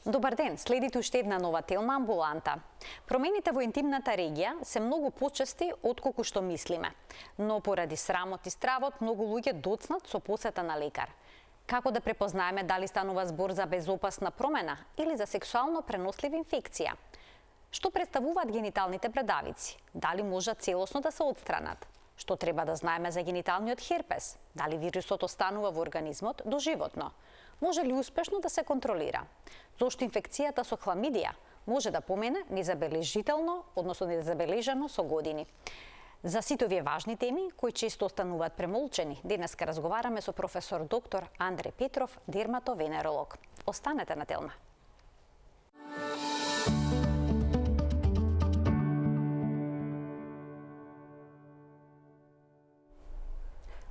Добар ден, следите уште една нова телма амбуланта. Промените во интимната регија се многу почести отколку што мислиме, но поради срамот и стравот многу луѓе доцнат со посета на лекар. Како да препознаеме дали станува збор за безопасна промена или за сексуално пренослива инфекција? Што представуваат гениталните брадавици? Дали можат целосно да се отстранат? Што треба да знаеме за гениталниот херпес? Дали вирусот останува во организмот доживотно? Може ли успешно да се контролира? Зошто инфекцијата со хламидија може да помине незабележително, односно незабележано со години? За сите овие важни теми, кои често остануваат премолчени, денеска разговараме со професор доктор Андре Петров, дерматовенеролог. Останете на телма.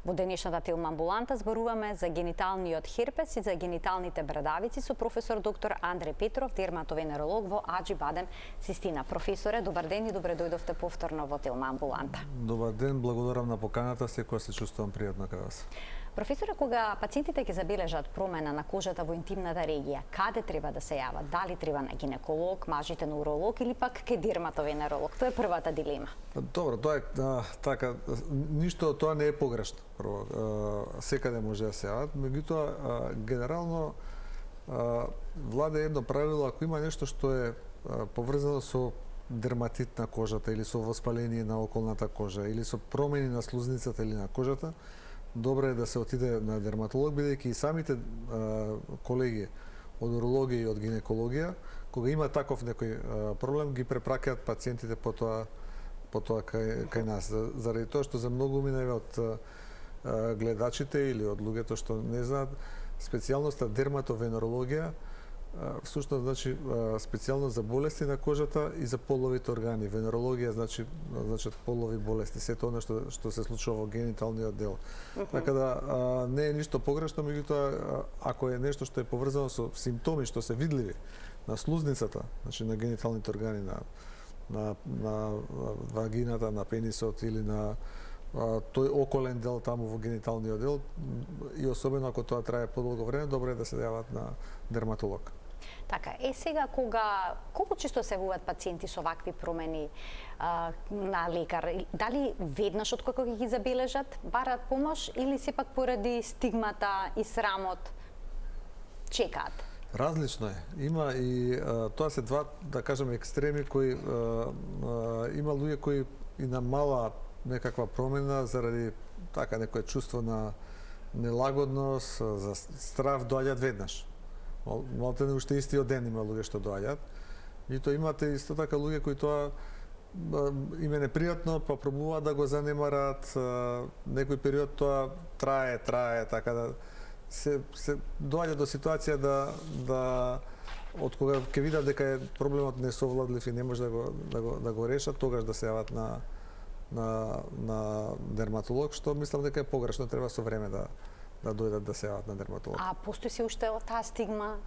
Во денешната телма амбуланта зборуваме за гениталниот херпес и за гениталните брадавици со професор доктор Андре Петров, дерматовенеролог во Аџи Бадем, Систина. Професоре, добар ден и добре дојдовте повторно во телма амбуланта. Добар ден, благодарам на поканата, секоја се чувствувам пријатно кај вас. Професоре, кога пациентите ќе забележат промена на кожата во интимната регија, каде треба да се јават? Дали треба на гинеколог, мажите на уролог или пак ке дерматовенеролог? Тоа е првата дилема. Добро, тоа е така, ништо од тоа не е погрешно. Прво, секаде може да се јават, меѓутоа генерално владе едно правило, ако има нешто што е поврзано со дерматит на кожата или со воспаление на околната кожа или со промени на слузницата или на кожата, добро е да се отиде на дерматолог, бидејќи и самите колеги од урологија и од гинекологија, кога има таков некој проблем, ги препраќаат пациентите по тоа кај нас. Заради тоа што за многу минаве од гледачите или од луѓето што не знаат, специјалноста дерматовенерологија всушност значи специјално за болести на кожата и за половите органи. Венерологија значи полови болести, сето она што се случува во гениталниот дел. Така да не е ништо погрешно, меѓутоа ако е нешто што е поврзано со симптоми што се видливи на слузницата, значи на гениталните органи, на вагината, на пенисот или на тој околен дел таму во гениталниот дел, и особено ако тоа трае подолго време, добро е да се јават на дерматолог. Така, сега колку често се јавуваат пациенти со вакви промени на лекар? Дали веднаш од кога ги забележат, бараат помош или сепак поради стигмата и срамот чекаат? Различно е. Има и тоа се два, да кажеме, екстреми кои има луѓе кои и на мала некаква промена заради така некое чувство на нелагодност, за страв доаѓаат веднаш. Малте уште истиот ден има луѓе што доаѓаат. И тоа имате исто така луѓе кои тоа им е непријатно, па пробуваат да го занемарат, некој период тоа трае, така да се доаѓа до ситуација да од кога ќе видат дека проблемот не е совладлив и не може да го решат, тогаш да се јават на дерматолог, што мислам дека е погрешно, треба со време да дојдат да се јават на дерматолог. А постои се уште таа стигма,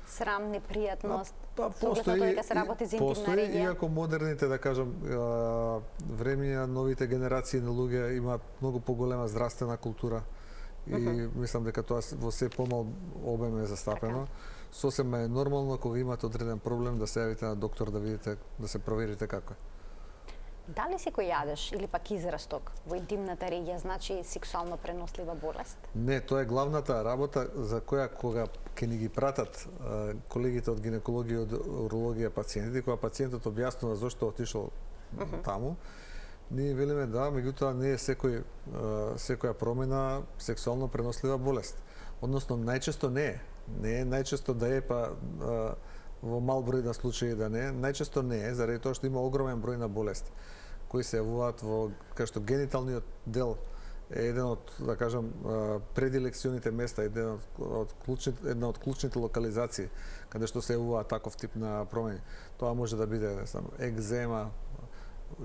срам, непријатност, постои дека се работи за интимна регија? Иако модерните, да кажам, времења, новите генерации на луѓе имаат многу поголема здравствена култура и мислам дека тоа во се помал обем е застапено. Сосема е нормално кога имате одреден проблем да се јавите на доктор да видите, да се проверите како е. Дали секој јадеш или пак израсток во интимната регија значи сексуално пренослива болест? Не, тоа е главната работа за која кога ќе ни ги пратат колегите од гинекологија и од урологија пациентите, кога пациентот објаснува зошто отишол таму, ние велиме да, меѓутоа не е секоја промена сексуално пренослива болест. Односно најчесто не е. Не е најчесто да е, па во мал број на случаи да не е, најчесто не е, заради тоа што има огромен број на болести кои се јавуваат во кај што гениталниот дел е еден од, да кажам, предилекционите места, една од клучните локализации каде што се јавува таков тип на промени. Тоа може да биде, не знам, екзема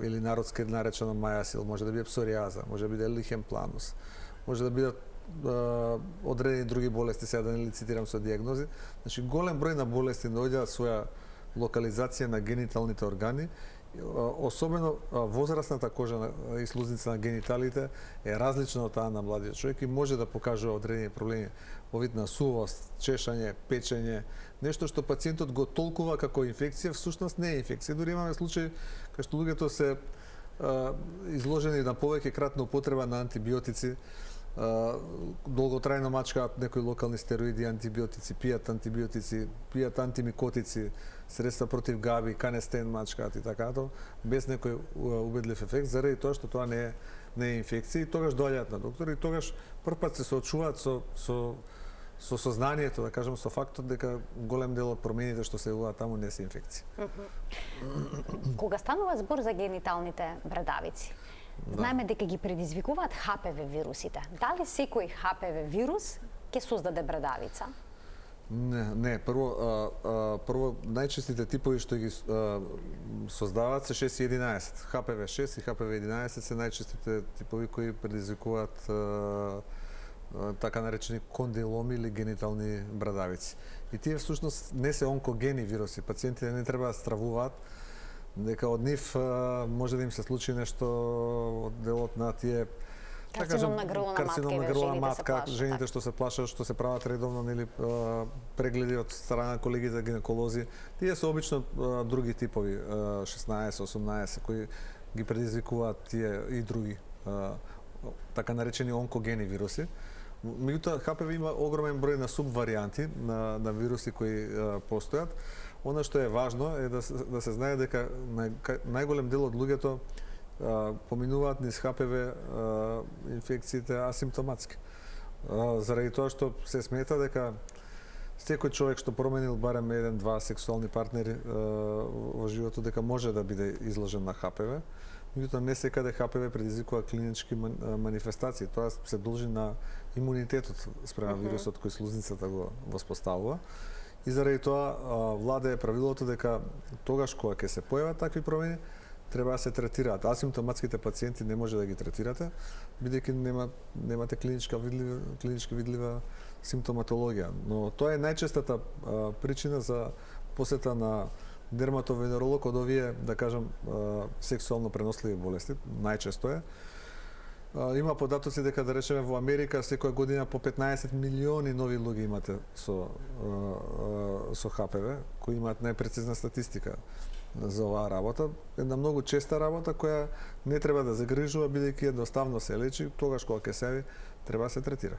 или народски наречено мајасил, може да биде псоријаза, може да биде лихен планус, може да бидат одредени други болести, сега да не лицитирам со диагнози. Значи, голем број на болести доаѓаат своја локализација на гениталните органи особено возрастната кожа и слузница на гениталите е различна од таа на младиот човек и може да покажува одредени проблеми во вид на сувост, чешање, печење, нешто што пациентот го толкува како инфекција, всушност не е инфекција. Дури имаме случаи кај што луѓето се изложени на повеќе кратна употреба на антибиотици, долготрајно мачкаат некои локални стероиди, антибиотици, пијат антимикотици, средства против габи, канестен мачкаат и така тоа, без некој убедлив ефект, заради тоа што тоа не е инфекција и тогаш доаѓаат на доктор и тогаш првпат се соочуваат со сознанието, да кажем, со фактот дека голем дел од промените што се јавуваат таму не се инфекција. Кога станува збор за гениталните брадавици, знаеме дека ги предизвикуваат ХПВ вирусите. Дали секој ХПВ вирус ќе создаде брадавица? Не, прво најчестите типови што ги создаваат се 6 и 11. ХПВ 6 и ХПВ 11 се најчестите типови кои предизвикуваат така наречени кондиломи или генитални брадавици. И тие всушност не се онкогени вируси. Пациентите не треба да стравуваат дека од нив може да им се случи нешто од делот на тие карцином на грло на матка, жените што се плашат, што се прават редовно нели прегледи од страна на колегите гинеколози. Тие се обично други типови 16, 18 кои ги предизвикуваат тие и други така наречени онкогени вируси. Меѓутоа ХПВ има огромен број на субваријанти на вируси кои постојат. Она што е важно е да се знае дека најголем дел од луѓето поминуваат низ ХПВ инфекциите асимптоматски. Заради тоа што се смета дека секој човек што променил барем 1-2 сексуални партнери во животот дека може да биде изложен на ХПВ. Меѓутоа не секаде ХПВ предизвикува клинички манифестации. Тоа се должи на имунитетот спрема вирусот кој слузницата го воспоставува. И заради тоа владее правилото дека тогаш кога ќе се појават такви промени, треба да се третираат. Асимптоматските пациенти не може да ги третирате, бидејќи немате клинички видлива симптоматологија. Но тоа е најчестата причина за посета на дерматовенеролог од овие, да кажам, сексуално преносливи болести. Најчесто е. Има податоци дека, да речеме, во Америка секоја година по 15 милиони нови луѓе имате со ХПВ, кои имаат најпрецизна статистика за оваа работа. Една многу честа работа која не треба да загрижува, бидејќи едноставно се лечи, тогаш кога ќе се јави, треба да се третира.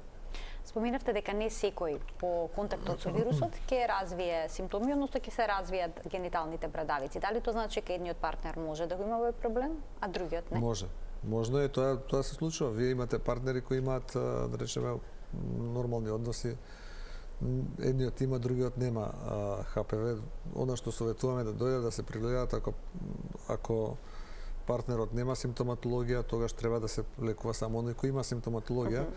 Споминавте дека не секој по контактот со вирусот ќе развие симптоми, односно ќе се развијат гениталните брадавици. Дали тоа значи дека едниот партнер може да го има овој проблем, а другиот не? Може. Можно е, тоа се случува. Вие имате партнери кои имаат, да речеме, нормални односи. Едниот има, другиот нема ХПВ. Она што советуваме да дојдат да се прегледаат ако партнерот нема симптоматологија, тогаш треба да се лекува само оној кој има симптоматологија.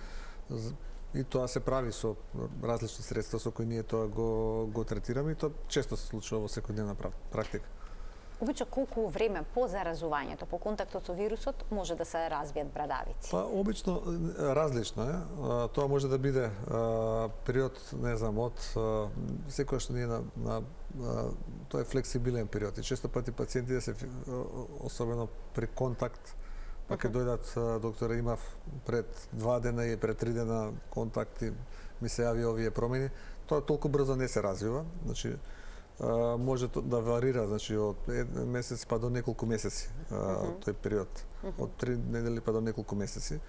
И тоа се прави со различни средства со кои ние тоа го третираме и тоа често се случува во секојдневна практика. Обично колку време по заразувањето, по контактот со вирусот, може да се развијат брадавици? Па обично различно е. Тоа може да биде период, не знам, од секојаш ние тоа е флексибилен период и често пати пациентите се особено при контакт па ќе дојдат доктора, имав пред 2 дена и пред 3 дена контакти, ми се јави овие промени, тоа толку брзо не се развива, значи може да варира, значи од месец па до неколку месеци тој период, од 3 недели па до неколку месеци.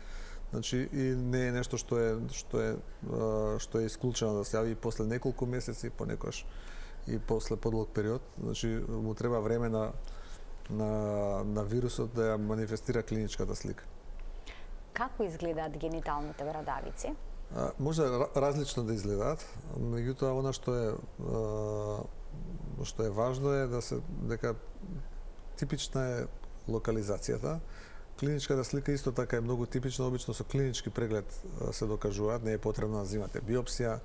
Значи и не е нешто што е исклучено да се јави после неколку месеци, понекогаш и после подлог период. Значи му треба време на вирусот да ја манифестира клиничката слика. Како изгледаат гениталните брадавици? Може различно да изгледаат, меѓутоа она што е важно е дека типична е локализацијата. Клиничката слика исто така е многу типична, обично со клинички преглед се докажуваат, не е потребно да взимате биопсија,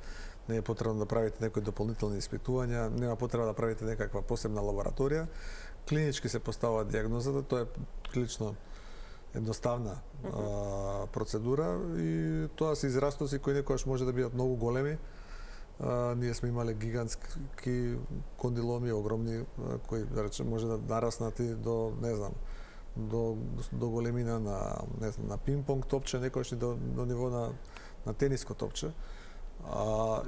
не е потребно да правите некои дополнителни испитувања, нема потреба да правите некаква посебна лабораторија. Клинички се поставува дијагнозата, тоа е клинично едноставна процедура и тоа се израстоци кои некогаш може да бидат многу големи, ние сме имале гигантски кондиломи, огромни, кои, да речем, може да нараснат и до, не знам, до големина на пинг-понг топче, некојаш и до ниво на тениско топче.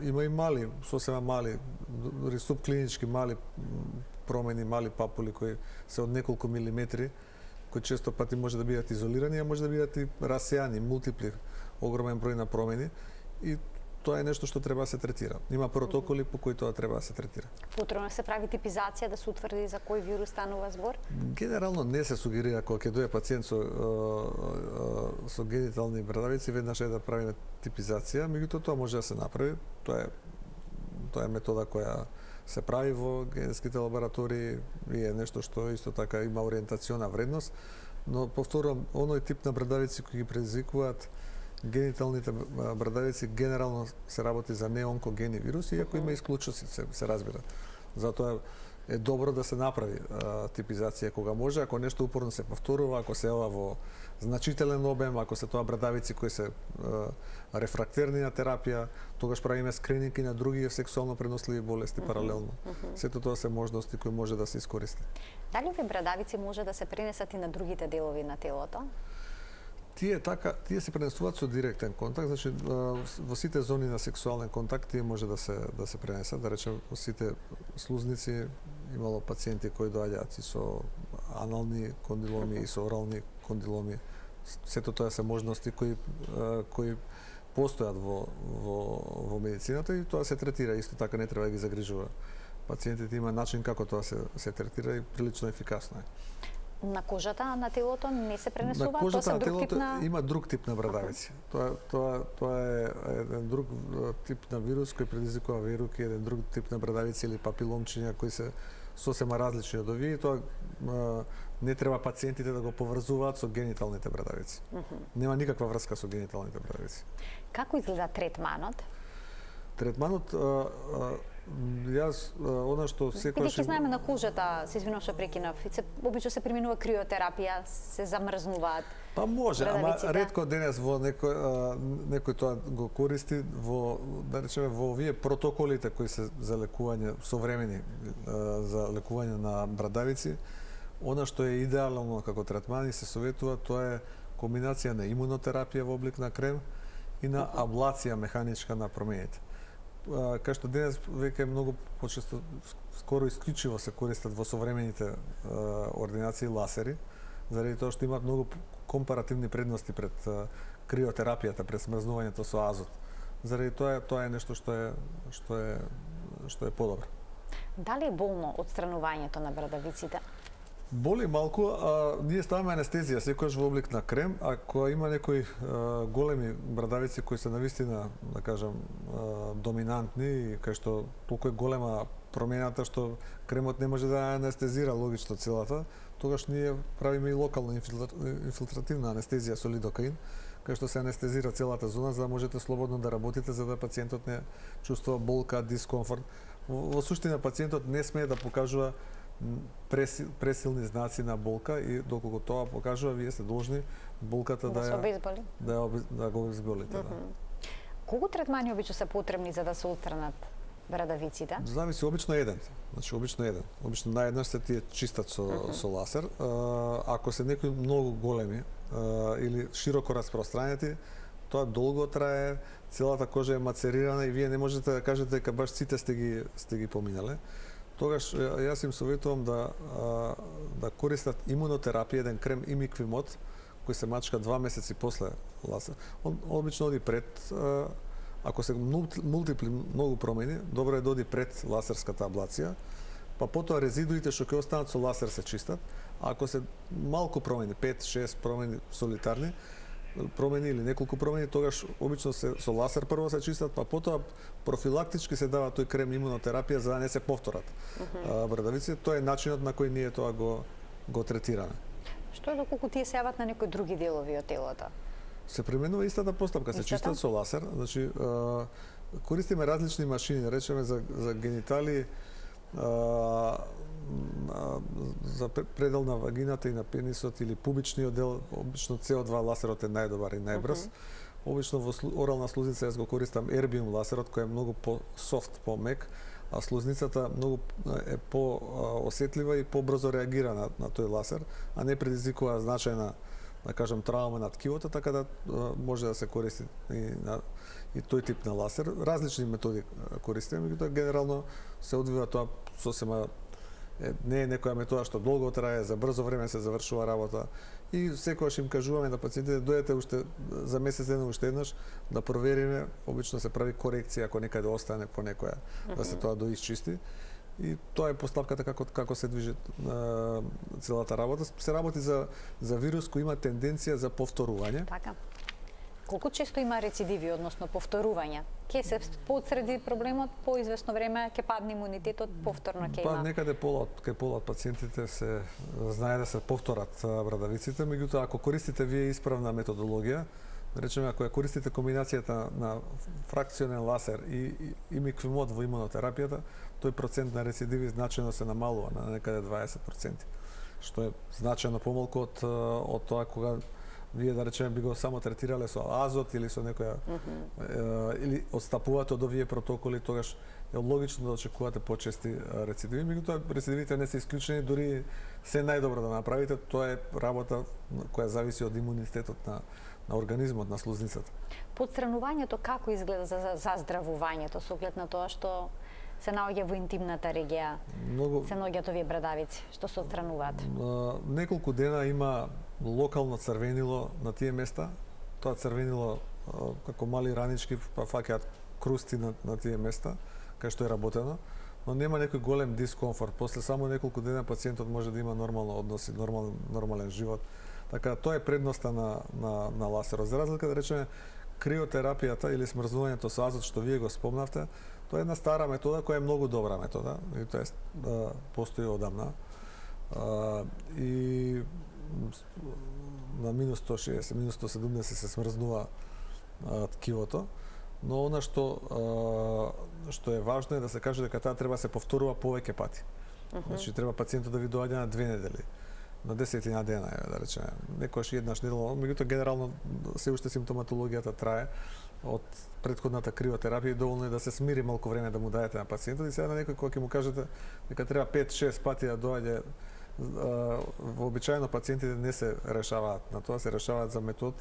Има и мали, сосема мали, дори субклинички мали промени, мали папули кои се од неколку милиметри, кои често пати може да бидат изолирани, а може да бидат и расејани, мултипли, огромен број на промени, и тоа е нешто што треба да се третира. Има протоколи по кои тоа треба да се третира. Потребно се прави типизација да се утврди за кој вирус станува збор? Генерално не се сугерира кога ќе дојде пациент со генитални брадавици веднаш да правиме типизација, меѓутоа тоа може да се направи. Тоа е метода која се прави во генетските лаборатории и е нешто што исто така има ориентациона вредност, но повторувам, оној тип на брадавици кои ги предизвикуваат гениталните брадавици генерално се работи за неонкогени вируси, иако има исклучоци, се разбира. Затоа е добро да се направи типизација кога може, ако нешто упорно се повторува, ако се ова во значителен обем, ако се тоа брадавици кои се рефрактерни на терапија, тогаш правиме скрининг и на други сексуално преносливи болести паралелно. Сето тоа се можности кои може да се искористи. Дали овие брадавици може да се пренесат и на другите делови на телото? Тие се пренесуваат со директен контакт, значи во сите зони на сексуален контакт тие може да се пренесат, да речем во сите слузници имало пациенти кои доаѓаат и со анални кондиломи и со орални кондиломи. Сето тоа се можности кои постојат во медицината и тоа се третира, исто така не треба да ги загрижува пациентите, има начин како тоа се третира и прилично ефикасно е. На кожата на телото не се пренесува? На кожата на телото има друг тип на брадавици. Тоа е еден друг тип на вирус кој предизвикува веруки, еден друг тип на брадавици или папиломчиња кои се сосема различни од овие, и тоа не треба пациентите да го поврзуваат со гениталните брадавици. Нема никаква врска со гениталните брадавици. Како изгледа третманот? Третманот, јас, она што секогаш... Бидејќи знаеме на кожата, се извинувам што прекинав, обично се приминува криотерапија, се замрзнуваат. Па може, ама ретко денес во некој тоа го користи во, да речеме, во овие протоколите кои се за лекување, современи за лекување на брадавици. Она што е идеално како третман и се советува, тоа е комбинација на имунотерапија во облик на крем и на аблација механичка на промените. Кај што денес веќе многу почесто, скоро исклучиво се користат во современите ординации ласери, заради тоа што имаат многу компаративни предности пред криотерапијата, пред смрзнувањето со азот. Заради тоа е нешто што е подобро. Дали е болно отстранувањето на брадавиците? Боли малку, ние ставаме анестезија секогаш во облик на крем, ако има некои големи брадавици кои се навистина, да кажам, доминантни и кај што толку е голема промената што кремот не може да анестезира логично целата, тогаш ние правиме и локална инфилтративна анестезија со лидокаин, кај што се анестезира целата зона за да можете слободно да работите, за да пациентот не чувствува болка, дискомфорт. Во суштина пациентот не смее да покажува пресилни знаци на болка и доколку тоа покажува, вие сте должни болката да го обезболите. Колку третмани обично се потребни за да се отстранат брадавиците? Зависи, обично еден. Значи обично еден. Обично наеднаш се тие чистат со ласер. Ако се некои многу големи или широко распространети, тоа долго трае, целата кожа е мацерирана и вие не можете да кажете дека баш сите сте ги поминале. Тогаш јас им советувам да користат имунотерапија, еден крем имиквимод, кој се мачка 2 месеци после ласер. Он обично оди пред, ако се мултипли многу промени, добро е да оди пред ласерската аблација, па потоа резидуите што ќе останат со ласер се чистат, а ако се малку промени, 5-6 промени солитарни, промени или неколку промени, тогаш обично се со ласер прво се чистат, па потоа профилактички се дава тој крем имунотерапија за да не се повторат брадавиците. Тоа е начинот на кој ние тоа го третираме. Што е доколку тие се јават на некои други делови од телото? Се применува истата постапка, се чистат со ласер, значи користиме различни машини, речеме за генитали, за предел на вагината и на пенисот или пубичниот дел, обично CO2 ласерот е најдобар и најбрз. Обично во орална слузница јас го користам ербиум ласерот кој е многу по-софт, по-мек, а слузницата многу е по-осетлива и побрзо реагира на тој ласер, а не предизвикува значајна, да кажам, травма на ткивото, така да може да се користи и тој тип на ласер. Различни методи користиме, меѓутоа генерално се одвива тоа сосема не е некоја метода што долго трае, за брзо време се завршува работа. И секогаш им кажуваме на пациентите, дојдете уште за месец дена уште еднаш да провериме, обично се прави корекција ако некаде остане по некоја да се тоа доисчисти. И тоа е постапката како се движи целата работа. Се работи за вирус кој има тенденција за повторување. Така. Колку често има рецидиви, односно повторувања? Ке се подсреди проблемот, по известно време ќе падне имунитетот, повторно ќе има? Некаде пола од пациентите се знае да се повторат брадавиците, меѓутоа ако користите вие исправна методологија, речеме ако ја користите комбинацијата на фракционен ласер и имиквимод во имунотерапијата, тој процент на рецидиви значајно се намалува на некаде 20%, што е значајно помалку од тоа кога вие да речеме би го само третирале со азот или со некоја или отстапувате од овие протоколи, тогаш е логично да очекувате почести рецидиви, меѓутоа рецидивите не се исклучени, дури се најдобро да направите, тоа е работа која зависи од имунитетот на организмот, на слузницата. Подстранувањето како изгледа за заздравувањето со оглед на тоа што се наоѓа во интимната регија, се наоѓаат овие брадавици, што се отстрануваат? Неколку дена има локално црвенило на тие места. Тоа црвенило како мали ранички фаќаат крусти на тие места, кај што е работено, но нема некој голем дискомфорт. После само неколку дена пациентот може да има нормално односи, нормален живот. Така тоа е предноста на ласерот. За разлика да речеме криотерапијата или смрзнувањето со азот што вие го спомнавте, тоа е една стара метода која е многу добра метода, и тоа постои одамна. И на минус 160, минус 170 се смрзнува ткивото, но она што е важно е да се каже дека таа треба да се повторува повеќе пати. Значи треба пациентот да ви доаѓа на 2 недели, на 10 дена, да речеме. Некојаш еднаш неделно, меѓутоа генерално се уште симптоматологијата трае од претходната криотерапија и доволно е да се смири малку време да му дајете на пациентот и сега на некој кога ќе му кажете дека треба 5-6 пати да доаѓа, вообичаено пациентите не се решаваат на тоа, се решаваат за метод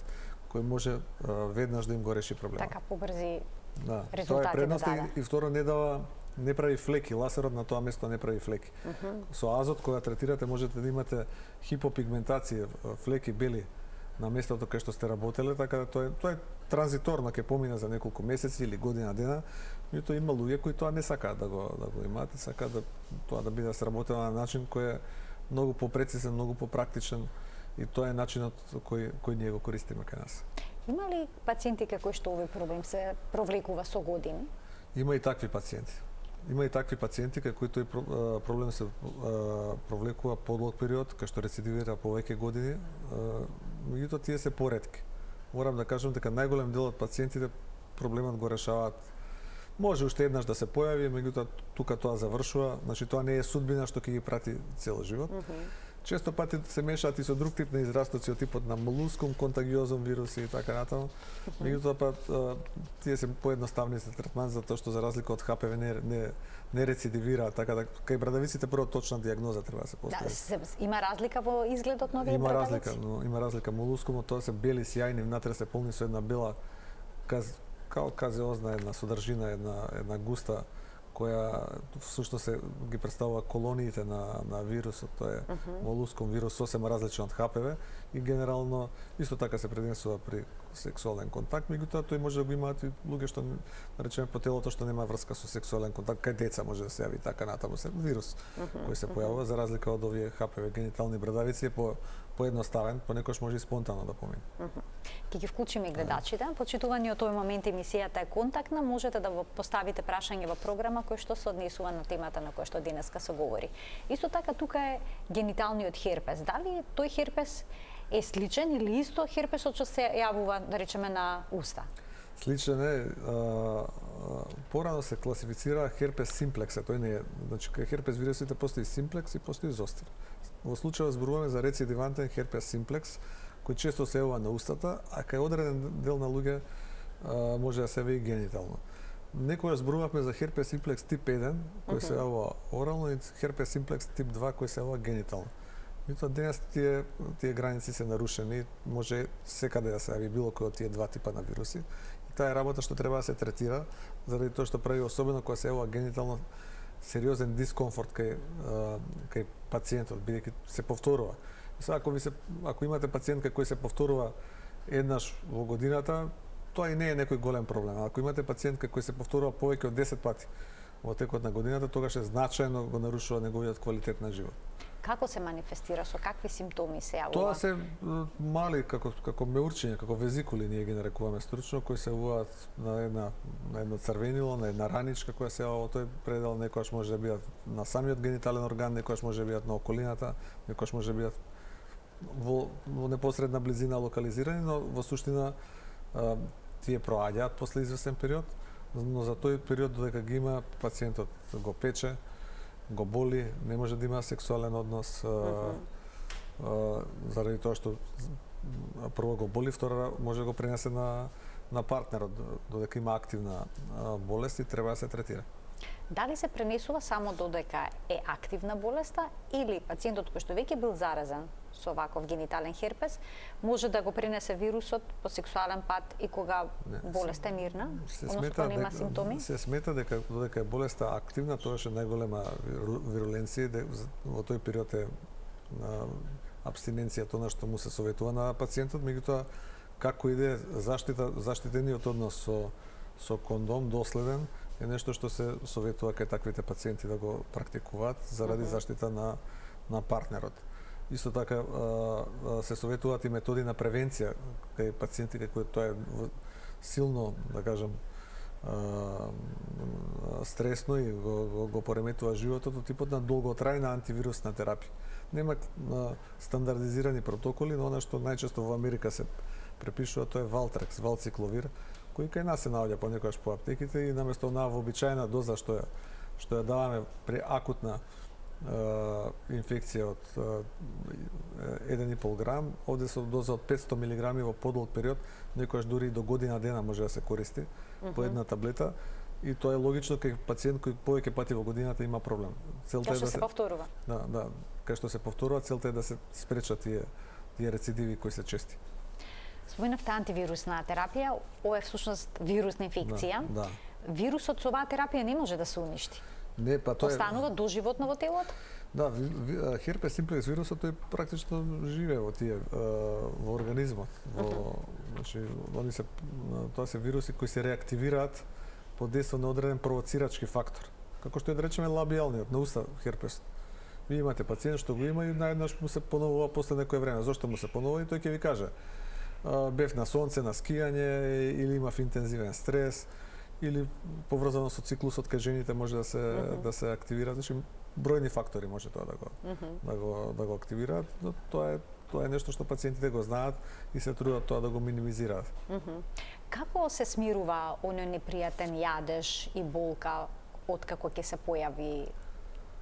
кој може веднаш да им го реши проблемот. Така побрзи резултати тоа е предност да даде. И второ не прави флеки, ласерот на тоа место не прави флеки. Со азот кога третирате можете да имате хипопигментација, флеки бели на местото кај што сте работеле, така да тоа е транзиторно, ќе помине за неколку месеци или година дена, меѓутоа има луѓе кои тоа не сакаат да го имаат, сакаат тоа да биде сработено на начин кој е многу попрецизен, многу попрактичен и тоа е начинот кој ние го користиме кај нас. Има ли пациенти кои што овој проблем се провлекува со години? Има и такви пациенти. Има и такви пациенти кај кои тој проблем се провлекува подолг период, кај што рецидивира повеќе години, меѓутоа тие се поретки. Морам да кажам дека најголем дел од пациентите проблемот го решаваат. Може уште еднаш да се појави, меѓутоа тука тоа завршува, значи тоа не е судбина што ќе ги прати цел живот. Често пати се мешаат и со друг тип на израстоци од типот на молускум, контагиозум вируси и така натаму. Меѓутоа тие се поедноставни за третман затоа што за разлика од ХПВ не рецидивираат, така да кај брадавиците прво точна дијагноза треба да се постави. Има разлика во изгледот на овие брадавици? Има разлика, молускумот тоа се бели сјајни, внатре се полни со една бела као казеозна една содржина, една густа која всушност ги представува колониите на вирусот, тоа е молускум вирус сосема различен од ХПВ и генерално исто така се пренесува при сексуален контакт, меѓутоа тој може да го имаат и луѓе што речеме по телото што нема врска со сексуален контакт, кај деца може да се јави така натаму се вирус кој се појавува за разлика од овие ХПВ генитални брадавици е поедноставен, понекогаш може и спонтано да помине. Ќе ги вклучиме гледачите. Почитувани од овој момент емисијата е контактна, можете да поставите прашање во програма кој што се однесува на темата на која што денеска се говори. Исто така тука е гениталниот херпес. Дали тој херпес е сличен или исто херпесот што се јавува, да речеме, на уста? Сличен е, порано се класифицира херпес симплекс, тој не е, значи кај херпес вирусите постои симплекс и постои зостир. Во случајот зборуваме за рецидивантен херпес симплекс, кој често се јавува на устата, а кај одреден дел на луѓе може да се яви генитално. Некогаш зборувавме за херпес симплекс тип 1, кој се јавува орално, и херпес симплекс тип 2, кој се јавува генитално. Меѓутоа денес тие граници се нарушени, може секаде да се јави било кој од тие два типа на вируси. И таа е работа што треба да се третира, заради тоа што прави особено кога се јавува генитално сериозен дискомфорт кај пациентот, бидејќи се повторува. Сега ако имате пациентка кој се повторува еднаш во годината, тоа и не е некој голем проблем. Ако имате пациентка кој се повторува повеќе од 10 пати во текот на годината, тогаш е значајно го нарушува неговиот квалитет на живот. Како се манифестира, со какви симптоми се јавува? Тоа се мали како меурчиња, како везикули ние ги нарекуваме стручно, кои се јавуваат на едно црвенило, на една раничка која се јавува во тој предел, некогаш може да бидат на самиот генитален орган, некогаш може да бидат на околината, некогаш може да бидат во непосредна близина локализирани, но во суштина тие проаѓаат после известен период, но за тој период додека ги има пациентот го пече, го боли, не може да има сексуален однос заради тоа што прво го боли, втора може да го пренесе на партнерот, додека има активна болест и треба да се третира. Дали се пренесува само додека е активна болеста или пациентот кој што веќе бил заразен со ваков генитален херпес може да го пренесе вирусот по сексуален пат и кога болеста е мирна, односно кога нема симптоми? Се смета дека додека е болеста активна, тоа е најголема вируленција, во тој период е абстиненцијата она што му се советува на пациентот, меѓутоа како иде заштитениот однос со кондом доследен е нешто што се советува кај таквите пациенти да го практикуваат заради заштита на партнерот. Исто така се советуваат и методи на превенција кај пациенти кои тоа е силно, да кажам, стресно и го пореметува животот од типот на долготрајна антивирусна терапија. Нема стандардизирани протоколи, но она што најчесто во Америка се препишува тоа е Valtrex, валцикловир, кој кај нас се наоѓа понекогаш по аптеките и наместо онаа вообичаена доза што ја даваме при акутна инфекција од 1,5 грам, овде со доза од 500 милиграми во подолг период, некојаш дури и до година дена може да се користи по една таблета, и тоа е логично кај пациент кој повеќе пати во годината има проблем. Целта е да се повторува. Да, кај што се повторува, целта е да се спречат тие рецидиви кои се чести. Споменавте антивирусна терапија, ова е всушност вирусна инфекција. Да. Вирусот со оваа терапија не може да се уништи. Не, па тоа останува доживотно во телото? Да, херпес симплекс вирусот тој практично живее во тие во организмот. Значи тоа се вируси кои се реактивираат под дејство на одреден провоцирачки фактор. Како што е да речеме лабијалниот на уста херпес. Ви имате пациент што го има и наеднаш му се поновува после некое време. Зошто му се поновува? И тој ќе ви каже: бев на сонце, на скијање, или имав интензивен стрес, или поврзано со циклусот кај жените може да се активира. Значи бројни фактори може тоа да го активираат, но тоа е нешто што пациентите го знаат и се трудат тоа да го минимизираат. Како се смирува оној непријатен јадеж и болка откако ќе се појави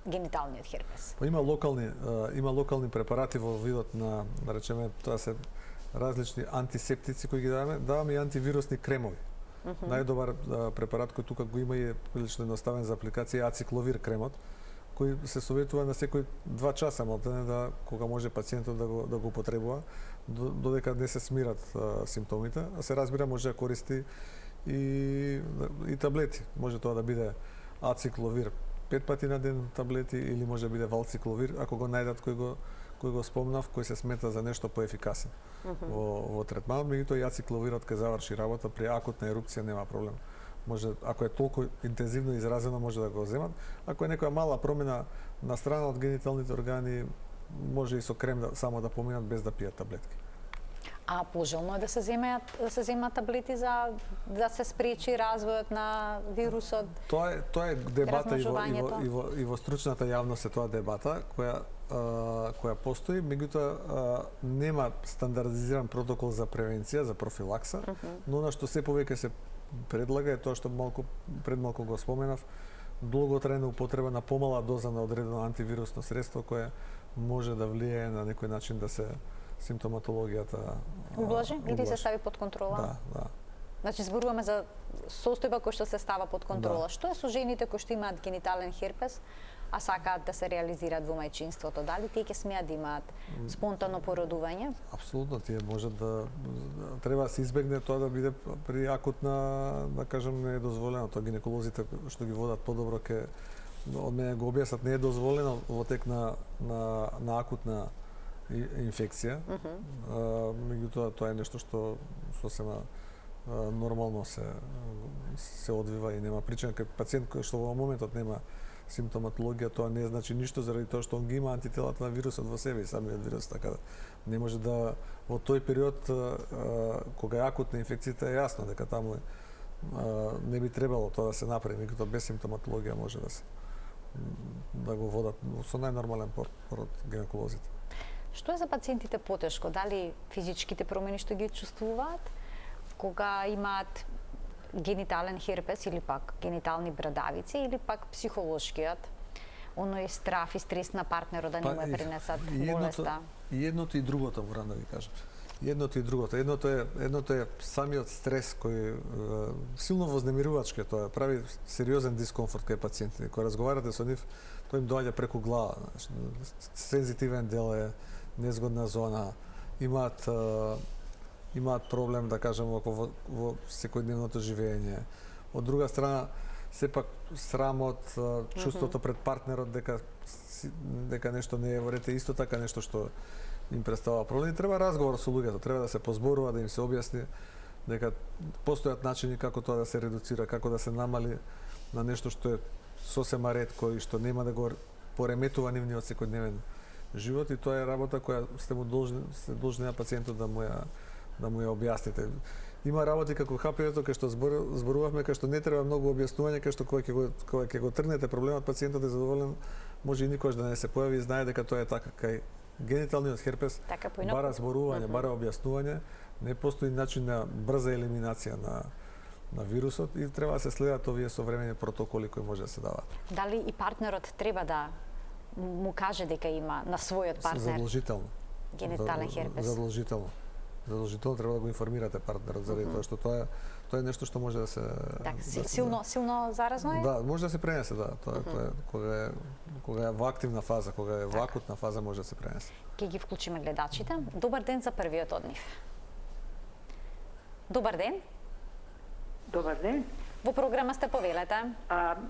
гениталниот херпес? Има локални препарати во видот на, да речеме, тоа се различни антисептици кои ги даваме и антивирусни кремови. Најдобар препарат кој тука го има и е прилично едноставен за апликација е ацикловир кремот, кој се советува на секој 2 часа малтене кога може пациентот да го употребува додека не се смират симптомите, а се разбира може да користи и таблети. Може тоа да биде ацикловир 5 пати на ден таблети или може да биде валцикловир ако го најдат кој го спомнав, кој се смета за нешто поефикасен во третманот, меѓутоа и ацикловирот ќе заврши работа при акутна ерупција, нема проблем. Може, ако е толку интензивно изразено, може да го земат. Ако е некоја мала промена на страна од гениталните органи, може и со крем само да поминат без да пијат таблетки. А пожелно е да се земат таблети за да се спречи развојот на вирусот? Тоа е дебата и во стручната јавност е тоа дебата која постои, меѓутоа нема стандардизиран протокол за превенција, за профилакса, но она што се повеќе се предлага е тоа што пред малку го споменав, долготрајна употреба на помала доза на одредено антивирусно средство кое може да влијае на некој начин да се симптоматологијата ублажи или се стави под контрола? Да. Значи зборуваме за состојба која што се става под контрола. Да. Што е со жените кои што имаат генитален херпес, а сакаат да се реализираат во мајчинството? Дали тие ќе смеат да имаат спонтано породување? Апсолутно, тие може да треба да се избегне тоа да биде при акутна, да кажем, не е дозволено. Тоа гинеколозите што ги водат подобро ке од мене го објаснат, не е дозволено во тек на акутна инфекција. Меѓутоа тоа е нешто што сосема нормално се одвива и нема причина. Кај пациент кој што во моментот нема симптоматологија, тоа не значи ништо заради тоа што он ги има антителата на вирусот во себе и самиот вирус, така да не може да во тој период кога е акутна инфекцијата е јасно дека таму не би требало тоа да се направи, меѓутоа без симптоматологија може да го водат со најнормален пород гинеколозите. Што е за пациентите потешко? Дали физичките промени што ги чувствуваат кога имаат генитален херпес или пак генитални брадавици или пак психолошкиот оној страф и стрес на партнерот да не му пренесат болеста? И едното и другото морам да ви кажам. Едното и другото. Едното е самиот стрес кој силно вознемирувачки, тоа прави сериозен дискомфорт кај пациентите. Кога разговарате со нив, тоа им доаѓа преку глава. Сензитивен дел е, незгодна зона, имаат проблем, да кажем, во секојдневното живење. Од друга страна, сепак срамот, чувството пред партнерот дека нешто не е во ред, исто така нешто што им представува проблем. Треба разговор со луѓето, треба да се позборува, да им се објасни дека постојат начини како тоа да се редуцира, како да се намали на нешто што е сосема ретко и што нема да го пореметува нивниот секојдневен живот, и тоа е работа која сте должни на пациентот да му ја објасните. Има работи како ХПВ-то кај што зборувавме, кај што не треба многу објаснување, кај што кога ќе го тргнете проблемот, пациентот е задоволен, може и никош да не се појави и знае дека тоа е така. Кај гениталниот херпес бара зборување, бара објаснување, не постои начин на брза елиминација на вирусот и треба да се следат овие современи протоколи кои може да се дават. Дали и партнерот треба да му каже дека има на својот партнер задолжително генитален херпес? Задолжително треба да го информирате партнерот, заради тоа што тоа е нешто што може да се силно заразно е? Да, може да се пренесе, да. Тоа е кога е во активна фаза, кога е во акутна фаза може да се пренесе. Ќе ги вклучиме гледачите. Добар ден за првиот од нив. Добар ден. Добар ден. Во програма сте, повелете.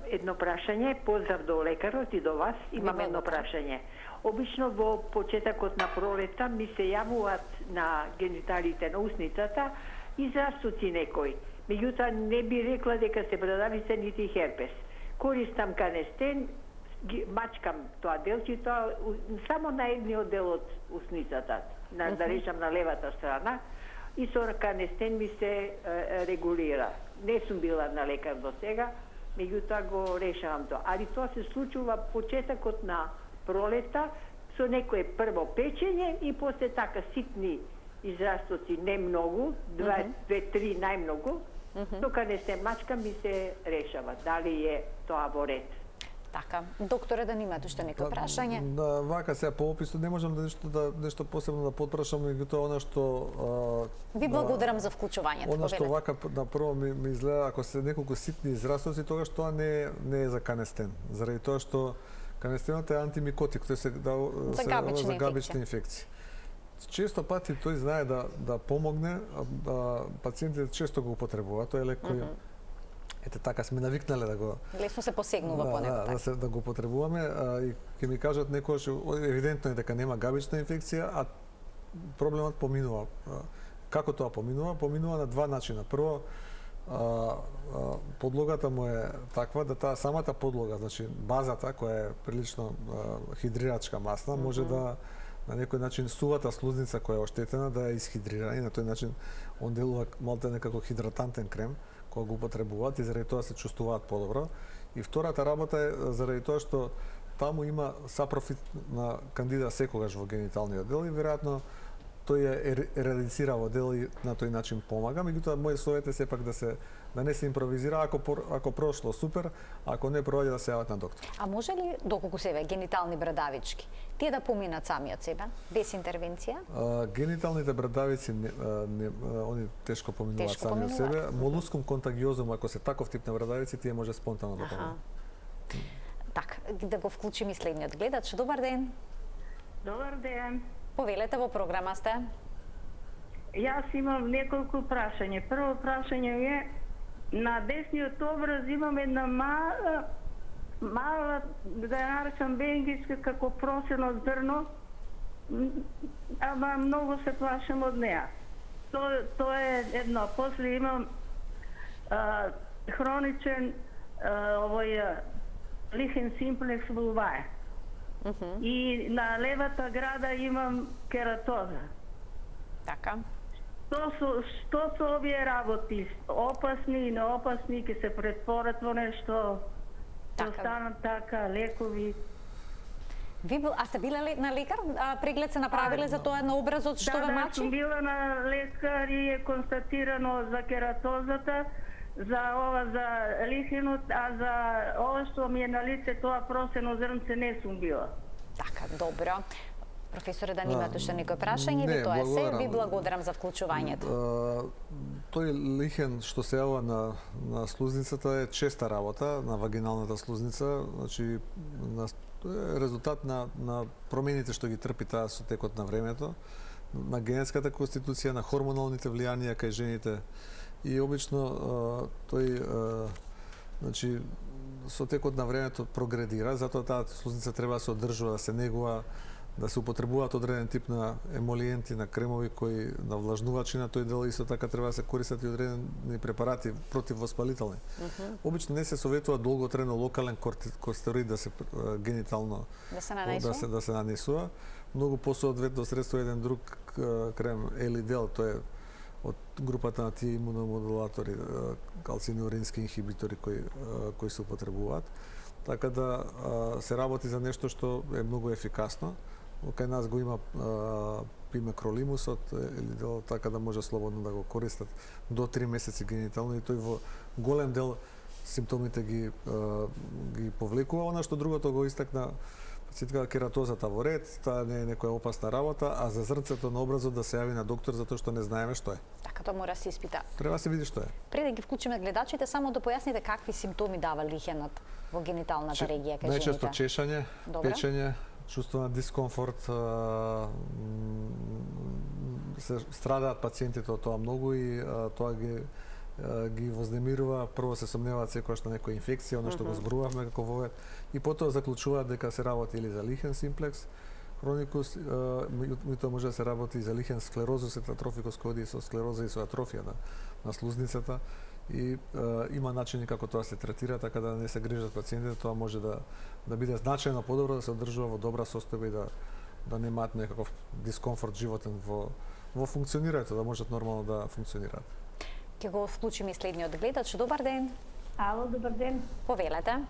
Едно прашање, поздрав до лекарот и до вас. Имам едно прашање. Обично во почетокот на пролета ми се јавуваат на гениталите на усницата израстоци некои. Меѓутоа не би рекла дека се брадавица нити херпес. Користам канестен, мачкам тоа делче, тоа само на едниот дел од усницата, да речам на левата страна, и со канестен ми се регулира. Не сум била на лекар до сега, меѓутоа го решавам тоа. Али тоа се случува почетокот на пролета со некое прво печење и после така ситни израстоци, не многу, 2-3 најмногу, тока не се мачка ми се решава. Дали е тоа во ред? Така, докторе, да немате уште некој прашање? Да, вака сега по описот не можам нешто посебно да потпрашам, меѓутоа она што Ви благодарам за вклучувањето. Она што вака на прво ми изгледа, ако се неколку ситни израстоци, тогаш тоа не е за канестен, заради тоа што канестенот е антимикотик, тој се за габични инфекции. Често пати тој знае да помогне, пациентите често го употребуваат, тој е лек кој ете така сме навикнале да го лесно се посегнува по него така. Да го употребуваме и ќе ми кажат некогаш евидентно е дека нема габична инфекција, а проблемот поминува. Како тоа поминува? Поминува на два начина. Прво, подлогата му е таква да таа самата подлога, значи базата која е прилично хидрирачка масна, може да на некој начин сувата слузница која е оштетена да ја исхидрира и на тој начин он делува малте како хидратантен крем кој го употребуваат и заради тоа се чувствуваат подобро. И втората работа е заради тоа што таму има сапрофит на кандида секогаш во гениталниот дел и веројатно тој ја ерадицира во дел и на тој начин помага, меѓутоа мој совет е сепак да не се импровизира, ако прошло супер, ако не проаѓа да се јават на доктор. А може ли, доколку се генитални брадавички, тие да поминат сами од себе, без интервенција? Гениталните брадавици они тешко поминуваат сами од себе. Молускум контагиозум, ако се таков тип на брадавици, тие може спонтано да поминат. Така, да го вклучим и следниот гледач. Добар ден. Добар ден. Повелете, во програма сте. Јас имам неколку прашања. Прво прашање е, на десниот образ имам една мала, да ја наречам бенгичка, како просено зрно, ама многу се плашам од неа. Тоа е едно. После имам хроничен лихен симплекс во лувај. И на левата града имам кератоза. Така. Што се овие работи? Опасни и неопасни, ќе се претворат во нешто, ќе останат така, лекови? А сте биле на лекар? Преглед се направиле за тоа на образот што ве мачи? Да, сум била на лекар и е констатирано за кератозата, за лихинот, а за ова што ми е на лице, тоа просено зрнце не сум била. Така, добро. Професоре, да немате уште некој прашање или тоа е се? Ви благодарам за вклучувањето. Тој лихен што се јава на слузницата е честа работа, на вагиналната слузница, значи резултат на промените што ги трпи таа со текот на времето, на генетската конституција, на хормоналните влијанија кај жените. И обично тој значи со текот на времето прогредира, затоа таа слузница треба да се одржува, да се негува, да се употребуваат одреден тип на емолиенти, на кремови кои навлажнувачи на тој дел, исто така треба да се користат и одредени препарати противвоспалителни. Обично не се советува долготрено локален кортикостероид да се генитално да се нанесува. Многу посоодветно средство е еден друг крем Елидел, тоа е од групата на тие имуномодулатори, калцинеурински инхибитори кои се употребуваат. Така да се работи за нешто што е многу ефикасно. Кај нас го има пимекролимусот, Елидел, така да може слободно да го користат до 3 месеци генитално и тој во голем дел симптомите ги повлекува. Она што другото го истакна пациентка, кератозата во ред, таа не е некоја опасна работа, а за зрнцето на образот да се јави на доктор затоа што не знаеме што е. Така, тоа мора да се испита. Треба да се види што е. Пред да ги вклучиме гледачите, само да појасните какви симптоми дава лихенот во гениталната регија кај жените. Најчесто чешање, печење, чувство на дискомфорт, се страдаат пациентите од тоа многу и тоа ги вознемирува. Прво се сомневаат секогаш на некоја инфекција, она што го зборувавме како вовед, и потоа заклучуваат дека се работи или за лихен симплекс хроникус, меѓутоа може да се работи и за лихен склерозус атрофикус, кој оди со склероза и со атрофија на слузницата. И има начини како тоа се третира, така да не се грижат пациентите, тоа може да биде значајно подобро, да се одржува во добра состојба и да немаат некаков дискомфорт животен во функционирањето, да можат нормално да функционираат. Ќе го вклучиме и следниот гледач. Добар ден. Ало, добар ден. Повелете.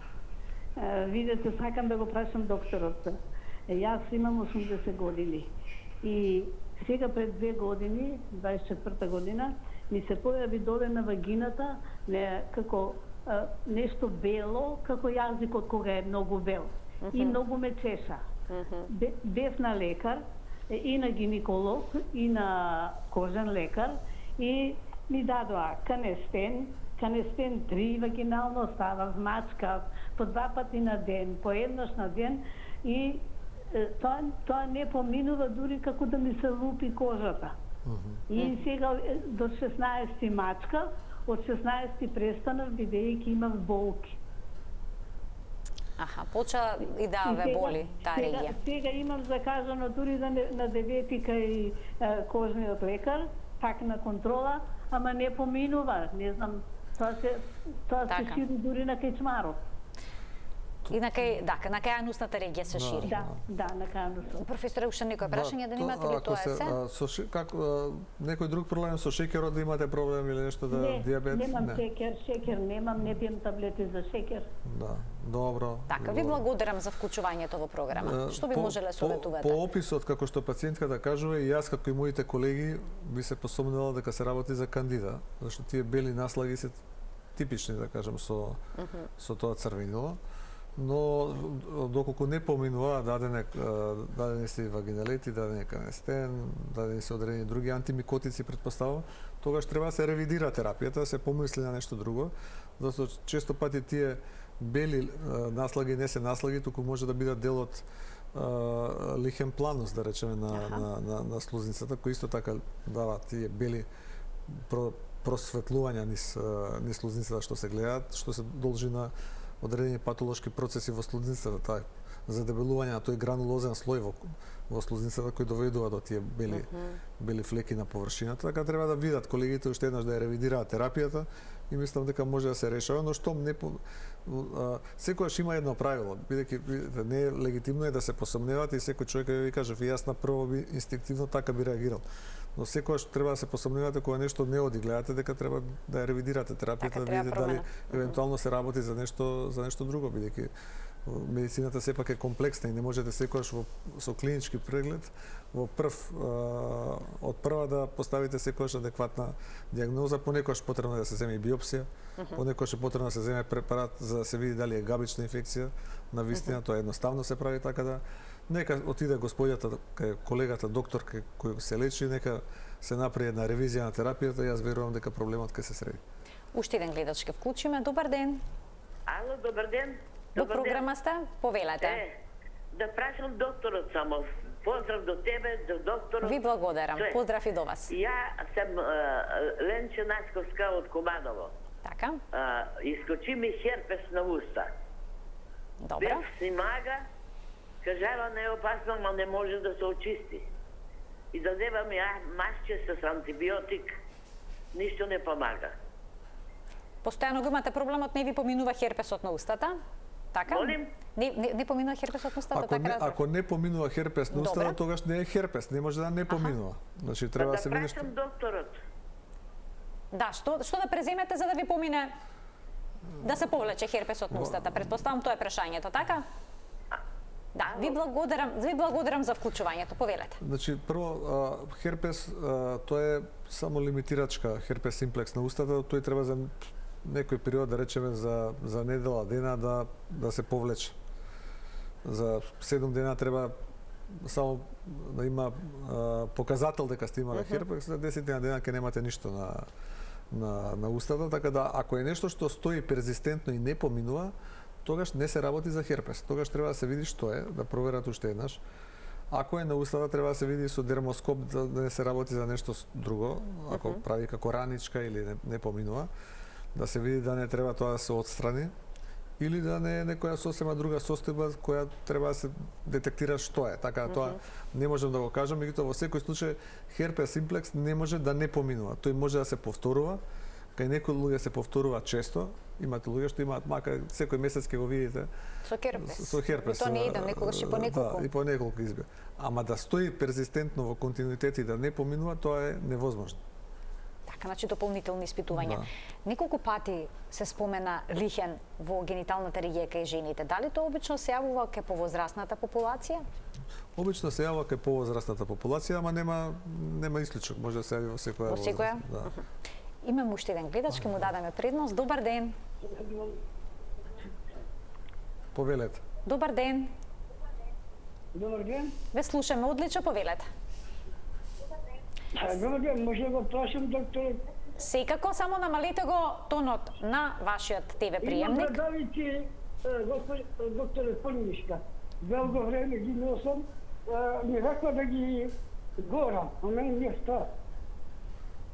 Видете, сакам да го прашам докторот. Јас имам 80 години и сега пред 2 години, 24-та година, ми се појави доле на вагината како нешто бело, како јазикот кога е многу бел. И многу ме чеша. Бев на лекар, и на гинеколог, и на кожен лекар, и ми дадоа канестен 3 вагинално, ставав, мачкав по 2 пати на ден, по еднаш на ден, и тоа не поминува дури како да ми се лупи кожата. И сега до 16 мачкав, од 16 престанав бидејќи имав болки. Аха, поча и да ве боли таа регија. Сега имам закажано дури на 9 кај кожниот лекар, пак на контрола, ама не поминува, не знам, тоа се шири дури на кечмарот. И на кај анусната регија се шири. Да, на кај анусната. Професоре, уште некој прашање да имате ли тоа се? Некој друг проблем со шеќерот да имате проблем или нешто да диабет? Немам шеќер немам, не пием таблети за шеќер. Да, добро. Така, ви благодарам за вклучувањето во програма. Што би можеле советувате? По описот како што пациентката кажува, и јас како и моите колеги би се посомнувала дека се работи за кандида, зашто тие бели наслаги се типични, да кажам, со тоа црвенило, но доколку не поминува дадени се вагиналети, дадени канестен, дадени се одредени други антимикотици, предпоставувам, тогаш треба да се ревидира терапијата, да се помисли на нешто друго, зашто често пати тие бели наслаги не се наслаги, туку може да бидат дел од лихен планус, да речеме, на слузницата, кој исто така дава тие бели просветлувања низ слузницата што се гледаат, што се должи на одредени патолошки процеси во слузницата, таа задебелување на тој гранулозен слој во слузницата кој доведува до тие бели флеки на површината, така треба да видат колегите уште еднаш да ја ревидираат терапијата и мислам дека може да се решава, но што не секогаш има едно правило, бидејќи не е легитимно е да се посомневате и секој човек ви каже, јас направо би инстинктивно така би реагирал. Но секогаш треба да се посомневате кога нешто не оди, гледате дека треба да ја ревидирате терапијата, да видите дали евентуално се работи за нешто друго, бидејќи медицината сепак е комплексна и не можете секогаш со клинички преглед од прва да поставите секогаш адекватна дијагноза, понекогаш потребно да се земе и биопсија, понекогаш е потребно да се земе препарат за да се види дали е габична инфекција, на вистина тоа едноставно се прави, така да нека отиде господјата кај колегата доктор кој се лечи, нека се направи една ревизија на терапијата и јас верувам дека проблемот ќе се среди. Уште еден гледач ќе вклучиме. Добар ден. Ало, добар ден. Во програма сте? Повелете. Да прашам докторот само. Поздрав до тебе, до докторот. Ви благодарам. Поздрав и до вас. Ја сум Ленче Насковска од Команово. Така. Искочи ми херпес на уста. Добро. Бев снимага, кажала не е опасно, но не може да се очисти. И дадева ми масче с антибиотик, ништо не помага. Постојано го имате проблемот, не ви поминува херпесот на устата? Така? Молим? Не поминува херпесот на устата, така? Ако не поминува херпес на устата, тогаш не е херпес, не може да не поминува. Значи треба да се види прашам докторот. Да, што да преземете за да ви помине да се повлече херпесот на устата? Предпоставам тоа е прашањето, така? Да, ви благодарам за вклучувањето. Повелете. Значи, прво, херпес, тоа е само лимитирачка херпес симплекс на устата, тој треба за некој период, да речеме, за недела, дена да се повлече. За 7 дена треба само да има показател дека сте имале херпес, за 10 дена ќе немате ништо на устата, така да ако е нешто што стои перзистентно и не поминува, тогаш не се работи за херпес. Тогаш треба да се види што е, да проверат уште еднаш. Ако е на устата, треба да се види со дермоскоп да не се работи за нешто друго, ако прави како раничка или не поминува, да се види да не треба тоа да се отстрани, или да не е некоја сосема друга состојба која треба да се детектира што е. Така тоа не можам да го кажам, меѓутоа во секој случај херпес симплекс не може да не поминува. Тој може да се повторува, кај некои луѓе се повторува често, имате луѓе што имаат мака секој месец ќе го видите со херпес. Тоа не еден, некогаш и по неколку. Да, и по неколку изби. Ама да стои перзистентно во континуитет и да не поминува, тоа е невозможно. Така, значи дополнителни испитувања. Да. Неколку пати се спомена лихен во гениталната регија кај жените. Дали тоа обично се јавува кај повозрастната популација? Обично се јавува кај повозрастната популација, ама нема исклучок, може да се јави во секоја возраст. Во секоја? Да. Имаме уште еден гледач, ќе му дадеме предност. Добар ден. Повелете. Добар ден. Добар ден. Ве слушаме одлично, повелете. Добар ден, може да го прашам докторот? Секако, само намалете го тонот на вашиот ТВ приемник. Имам брадавици, докторе Полинишка. Долго време ги носам, ми рекла да ги гора, а мене не става.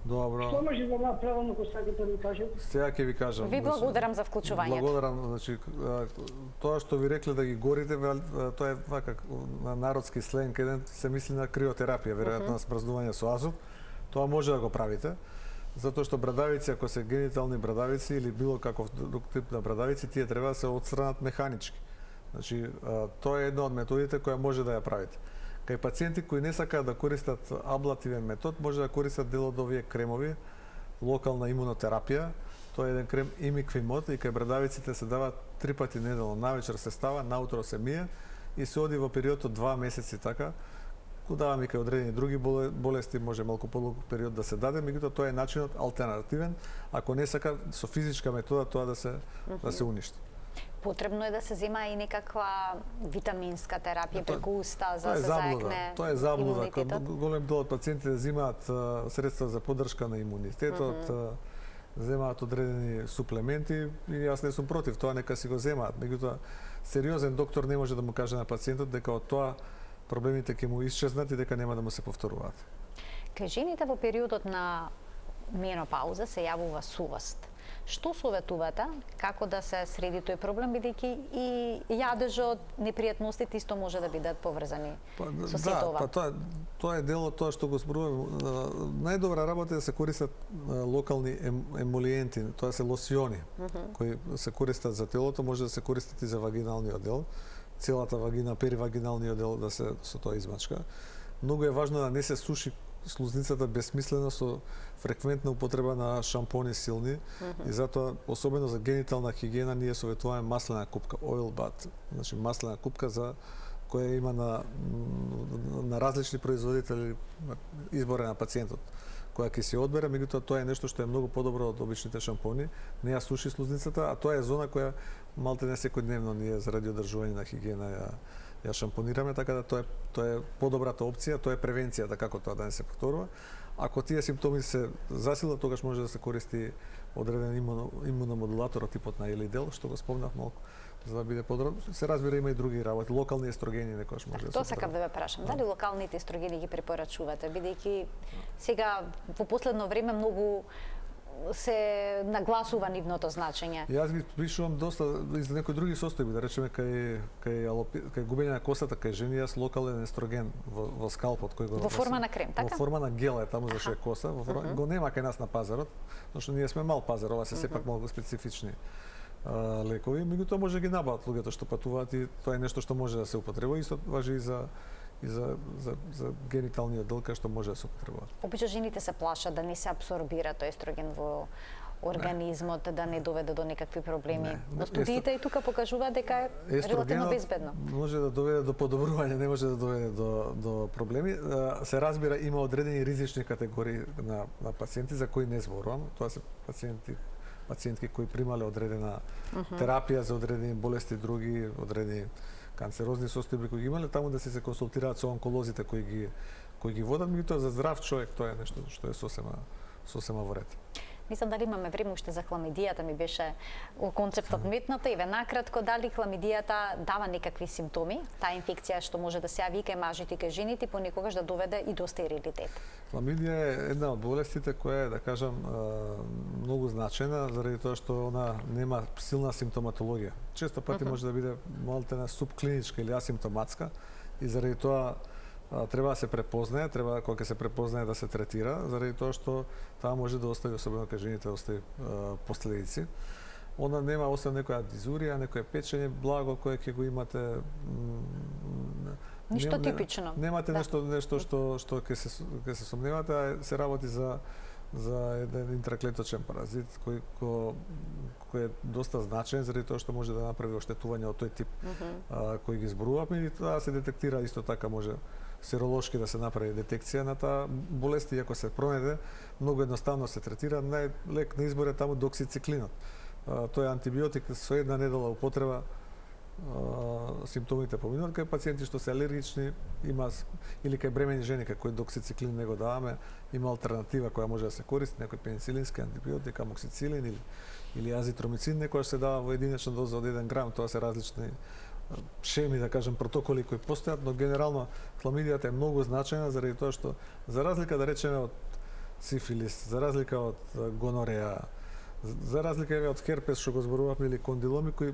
Добро. Што може да направам ако сакате да ми кажете? Сега ќе ви кажам. Ви благодарам за вклучувањето. Благодарам, значи тоа што ви рекле да ги горите, тоа е вака на народски сленг, еден се мисли на криотерапија, веројатно на спразнување со азот. Тоа може да го правите, затоа што брадавици, ако се генитални брадавици или било каков друг тип на брадавици, тие треба да се отстранат механички. Значи, тоа е една од методите која може да ја правите. Кај пациенти кои не сакаат да користат аблативен метод, може да користат дел од овие кремови, локална имунотерапија. Тоа е еден крем имиквимод и кај брадавиците се дава 3 пати неделно. Навечер се става, наутро се мие и се оди во период од 2 месеци така. Го даваме кај одредени други болести, може малку подолг период да се даде, меѓутоа тоа е начинот алтернативен, ако не сака со физичка метода тоа да се уништи. Потребно е да се зема и некаква витаминска терапија преку уста за да се заекне. Тоа е заблуда. Голем дел од пациентите земаат средства за поддршка на имунитетот, земаат одредени суплементи и јас не сум против тоа, нека си го земаат. Меѓутоа, сериозен доктор не може да му каже на пациентот дека од тоа проблемите ќе му исчезнат и дека нема да му се повторуваат. Кај жените во периодот на менопауза се јавува сувост. Што советувате како да се среди тој проблем, бидејќи и јадежот, непријатностите исто може да бидат поврзани со сето ова? Тоа е дел од тоа што го зборувам. Најдобра работа е да се користат локални емолиенти, тоа се лосиони, кои се користат за телото, може да се користат и за вагиналниот дел. Целата вагина, перивагиналниот дел да се со тоа измачка. Многу е важно да не се суши слузницата безсмислено со фреквентна употреба на шампони силни и затоа особено за генитална хигиена ние советуваме маслена купка, oil bath, значи маслена купка за која има на различни производители избора на пациентот која ќе се одбере, меѓутоа тоа е нешто што е многу подобро од обичните шампони, не ја суши слузницата, а тоа е зона која малтене секојдневно ние заради одржување на хигиена ја шампонираме, така да тоа е подобрата опција, тоа е превенцијата како тоа да не се повторува. Ако тие симптоми се засилат, тогаш може да се користи одреден имуномодулатор од типот на Елидел, што го спомнав малку, за да биде подробно. Се разбира има и други работи, локални естрогени некојаш може да се. Тоа сакав да ве прашам, дали локалните естрогени ги препорачувате, бидејќи сега во последно време многу се нагласува нивното значење. Јас ги пишувам доста и за некои други состојби, да речеме кај губење на косата, кај жени јас локален естроген во скалпот кој го во форма на крем, така? Во форма на гел е таму зашто е коса, го нема кај нас на пазарот, зашто ние сме мал пазар, ова се сепак малку специфични лекови, меѓутоа може да ги набават луѓето што патуваат и тоа е нешто што може да се употребува, исто важи и за гениталниот дел кај што може да се употребува. Обично жените се плашат да не се абсорбира тој естроген во организмот, да не доведе до некакви проблеми. Но студиите и тука покажуваат дека е релативно безбедно. Може да доведе до подобрување, не може да доведе до проблеми. Се разбира, има одредени ризични категории на пациенти за кои не зборувам. Тоа се пациентки кои примале одредена терапија за одредени болести, други одредени канцерозни состојби кои ги имале, таму да се консултираат со онколозите кои ги водат, меѓутоа за здрав човек тоа е нешто што е сосема во ред. Мислам дали имаме време уште за хламидијата, ми беше концептот метната и ве накратко дали хламидијата дава некакви симптоми, таа инфекција што може да се јави и кај мажите и кај жените, понекогаш да доведе и до стерилитет. Хламидија е една од болестите која е, да кажам, многу значајна заради тоа што она нема силна симптоматологија. Често пати може да биде малтена субклиничка или асимптоматска и заради тоа треба да се препознае, треба кога ќе се препознае да се третира, заради тоа што таа може да остави, особено кај жените, да остави последици. Она нема освен некоја дизурија, некое печење благо кое ќе го имате. Ништо типично. Немате нешто што ќе се сомневате, а се работи за еден интраклеточен паразит кој е доста значаен заради тоа што може да направи оштетување од тој тип кој ги зборуваме и тоа се детектира исто така, може серолошки да се направи детекција на таа болест и ако се пронајде, многу едноставно се третира. Најлек на избор е таму доксициклинот. Тој е антибиотик со една недела употреба симптомите поминуваат. Кај пациенти што се алергични или кај бремени жени кај кој доксициклин не го даваме, има алтернатива која може да се користи, некој пеницилински антибиотик, амоксицилин или азитромицин, некоја се дава во единична доза од 1 грам, тоа се различни шеми, да кажем, протоколи кои постојат, но генерално хламидијата е многу значајна заради тоа што за разлика, да речеме, од сифилис, за разлика од гонореја, За разлика од херпес што го зборувавме или кондиломи кои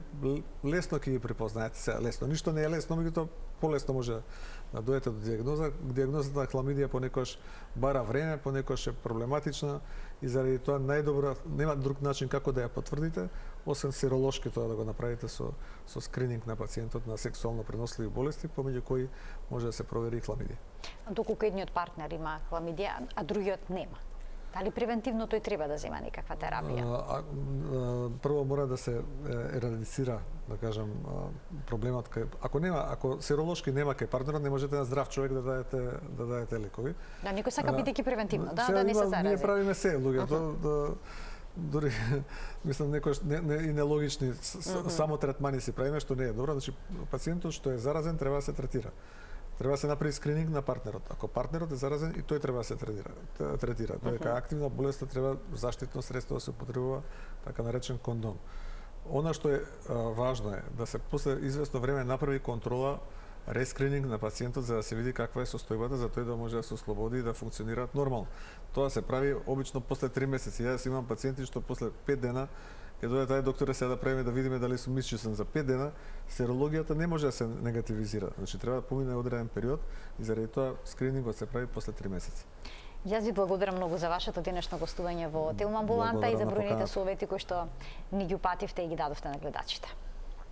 лесно ќе ги препознаете, сега лесно. Ништо не е лесно, меѓутоа полесно може да дојдете до диагноза. Диагнозата на хламидија понекогаш бара време, понекогаш е проблематична и заради тоа најдобро нема друг начин како да ја потврдите, освен серолошки тоа да го направите со скрининг на пациентот на сексуално преносливи болести, помеѓу кои може да се провери и хламидија. Доколку едниот партнер има хламидија, а другиот нема, дали превентивно тој треба да зема некаква терапија? Прво мора да се ерадицира, да кажам, проблемот кај ако серолошки нема кај партнерот, не можете на здрав човек да дадете лекови. Да, некој сака бидејќи превентивно, да не се зарази. Ние правиме се луѓе, дури мислам некој и нелогични само третмани си правиме, што не е добро. Значи пациентот што е заразен треба да се третира. Треба да се направи скрининг на партнерот. Ако партнерот е заразен, и тој треба да се третира. Додека активна болест треба заштитно средство да се употребува, така наречен кондом. Она што е важно е да се после известно време направи контрола, рескрининг на пациентот за да се види каква е состојбата, за тој да може да се ослободи и да функционираат нормално. Тоа се прави обично после 3 месеци. Јас имам пациенти што после 5 дена ќе дојде тај доктор сега да правиме да видиме дали сум исчистен за 5 дена, серологијата не може да се негативизира. Значи треба да помине одреден период и заради тоа скринингот се прави после 3 месеци. Јас ви благодарам многу за вашето денешно гостување во Телмамбуланта и за бројните совети кои што ни ги упативте и ги дадовте на гледачите.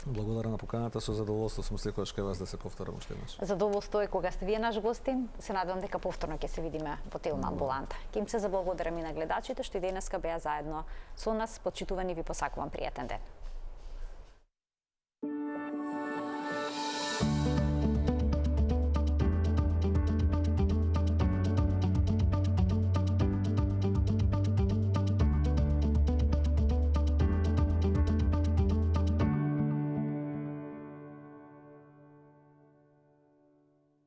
Благодарам на поканата, со задоволство сум секогаш кај вас да се повторам уште еднаш. Задоволство е кога сте вие наш гостин. Се надевам дека повторно ќе се видиме во Телмамбуланта. Ќе им се заблагодарам и на гледачите што и денеска беа заедно со нас. Почитувани ви посакувам пријатен ден.